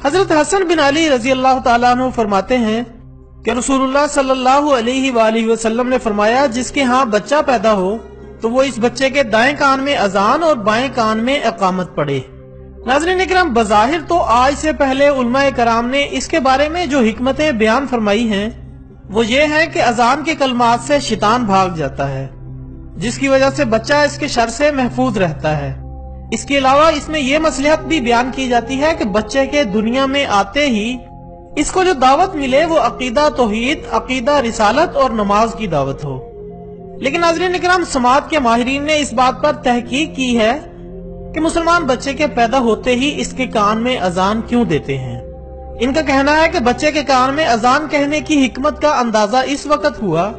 حضرت حسن بن علی رضی اللہ تعالیٰ عنہ فرماتے ہیں کہ رسول اللہ صلی اللہ علیہ وآلہ وسلم نے فرمایا جس کے ہاں بچہ پیدا ہو تو وہ اس بچے کے دائیں کان میں اذان اور بائیں کان میں اقامت پڑھے۔ ناظرین اکرام، بظاہر تو آج سے پہلے علماء کرام نے اس کے بارے میں جو حکمتیں بیان فرمائی ہیں وہ یہ ہے کہ اذان کے کلمات سے شیطان بھاگ جاتا ہے، جس کی وجہ سے بچہ اس کے شر سے محفوظ رہتا ہے۔ اس کے علاوہ اس میں یہ مصلحت بھی بیان کی جاتی ہے کہ بچے کے دنیا میں آتے ہی اس کو جو دعوت ملے وہ عقیدہ توحید، عقیدہ رسالت اور نماز کی دعوت ہو۔ لیکن ناظرین اکرام، سماعت کے ماہرین نے اس بات پر تحقیق کی ہے کہ مسلمان بچے کے پیدا ہوتے ہی اس کے کان میں اذان کیوں دیتے ہیں۔ ان کا کہنا ہے کہ بچے کے کان میں اذان کہنے کی حکمت کا اندازہ اس وقت ہوا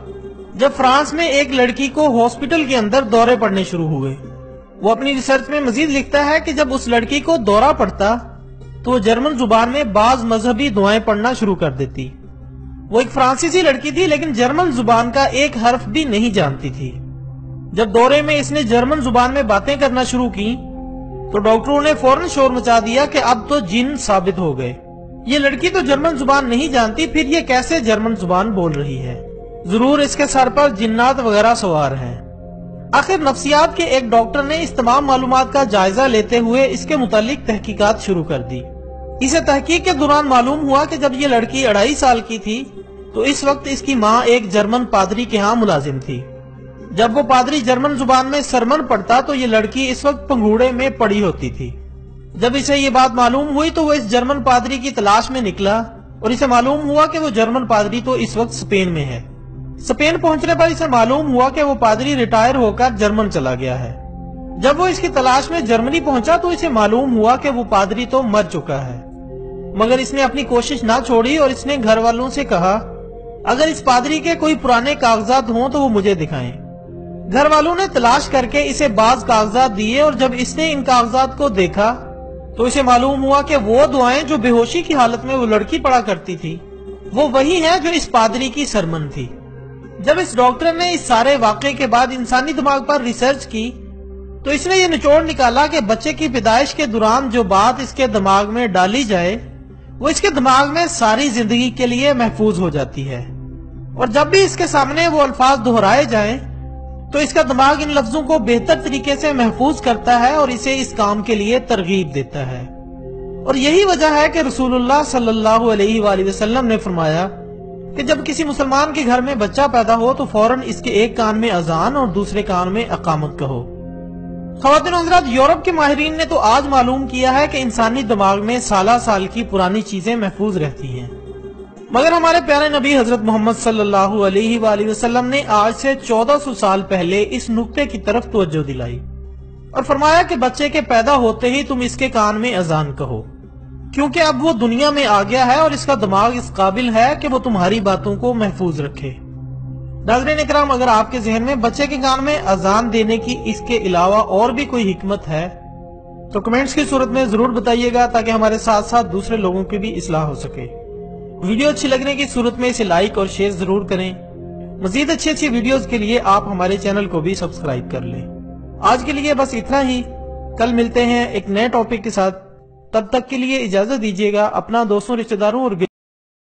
جب فرانس میں ایک لڑکی کو ہاسپٹل کے اندر دورے پڑنے شروع ہوئے۔ وہ اپنی ریسرچ میں مزید لکھتا ہے کہ جب اس لڑکی کو دورہ پڑتا تو وہ جرمن زبان میں بعض مذہبی دعائیں پڑھنا شروع کر دیتی۔ وہ ایک فرانسیسی لڑکی تھی لیکن جرمن زبان کا ایک حرف بھی نہیں جانتی تھی۔ جب دورے میں اس نے جرمن زبان میں باتیں کرنا شروع کی تو ڈاکٹروں نے فوراً شور مچا دیا کہ اب تو جن ثابت ہو گئے۔ یہ لڑکی تو جرمن زبان نہیں جانتی، پھر یہ کیسے جرمن زبان بول رہی ہے؟ ضرور اس کے سر پر جنات وغیرہ سوار ہیں۔ آخر نفسیات کے ایک ڈاکٹر نے اس تمام معلومات کا جائزہ لیتے ہوئے اس کے متعلق تحقیقات شروع کر دی۔ اسے تحقیق کے دوران معلوم ہوا کہ جب یہ لڑکی 2.5 سال کی تھی تو اس وقت اس کی ماں ایک جرمن پادری کے ہاں ملازم تھی۔ جب وہ پادری جرمن زبان میں سرمن پڑھتا تو یہ لڑکی اس وقت پنگوڑے میں پڑی ہوتی تھی۔ جب اسے یہ بات معلوم ہوئی تو وہ اس جرمن پادری کی تلاش میں نکلا اور اسے معلوم ہوا کہ وہ جرمن پادری تو اس وقت اسپین میں ہے۔ اسپین پہنچنے پر اسے معلوم ہوا کہ وہ پادری ریٹائر ہو کر جرمن چلا گیا ہے۔ جب وہ اس کی تلاش میں جرمنی پہنچا تو اسے معلوم ہوا کہ وہ پادری تو مر چکا ہے، مگر اس نے اپنی کوشش نہ چھوڑی اور اس نے گھر والوں سے کہا اگر اس پادری کے کوئی پرانے کاغذات ہوں تو وہ مجھے دکھائیں۔ گھر والوں نے تلاش کر کے اسے بعض کاغذات دیے اور جب اس نے ان کاغذات کو دیکھا تو اسے معلوم ہوا کہ وہ دعائیں جو بے ہوشی کی حالت میں وہ لڑکی پڑھا کرتی تھی وہ وہی ہیں جو اس پادری کی سرمن تھی۔ جب اس ڈاکٹر نے اس سارے واقعے کے بعد انسانی دماغ پر ریسرچ کی تو اس نے یہ نچوڑ نکالا کہ بچے کی پیدائش کے دوران جو بات اس کے دماغ میں ڈالی جائے وہ اس کے دماغ میں ساری زندگی کے لیے محفوظ ہو جاتی ہے، اور جب بھی اس کے سامنے وہ الفاظ دہرائے جائیں تو اس کا دماغ ان لفظوں کو بہتر طریقے سے محفوظ کرتا ہے اور اسے اس کام کے لیے ترغیب دیتا ہے۔ اور یہی وجہ ہے کہ رسول اللہ صلی اللہ علیہ وآلہ وسلم نے فرمایا کہ جب کسی مسلمان کے گھر میں بچہ پیدا ہو تو فوراً اس کے ایک کان میں اذان اور دوسرے کان میں اقامت کہو۔ خواتین و حضرات، یورپ کے ماہرین نے تو آج معلوم کیا ہے کہ انسانی دماغ میں سالہ سال کی پرانی چیزیں محفوظ رہتی ہیں، مگر ہمارے پیارے نبی حضرت محمد صلی اللہ علیہ وآلہ وسلم نے آج سے 1400 سال پہلے اس نقطے کی طرف توجہ دلائی اور فرمایا کہ بچے کے پیدا ہوتے ہی تم اس کے کان میں اذان کہو، کیونکہ اب وہ دنیا میں آ گیا ہے اور اس کا دماغ اس قابل ہے کہ وہ تمہاری باتوں کو محفوظ رکھے۔ ناظرین اکرام، اگر آپ کے ذہن میں بچے کے کان میں اذان دینے کی اس کے علاوہ اور بھی کوئی حکمت ہے تو کمنٹس کی صورت میں ضرور بتائیے گا تاکہ ہمارے ساتھ ساتھ دوسرے لوگوں کی بھی اصلاح ہو سکے۔ ویڈیو اچھی لگنے کی صورت میں اسے لائک اور شیئر ضرور کریں۔ مزید اچھی ویڈیوز کے لیے آپ ہمارے چینل کو بھی سبسکرائب کر لیں۔ آج کے لیے بس اتنا ہی، کل ملتے ہیں ایک نئے ٹاپک کے ساتھ، تب تک کے لیے اجازت دیجیے گا۔ اپنا دوستوں، رشتہ داروں اور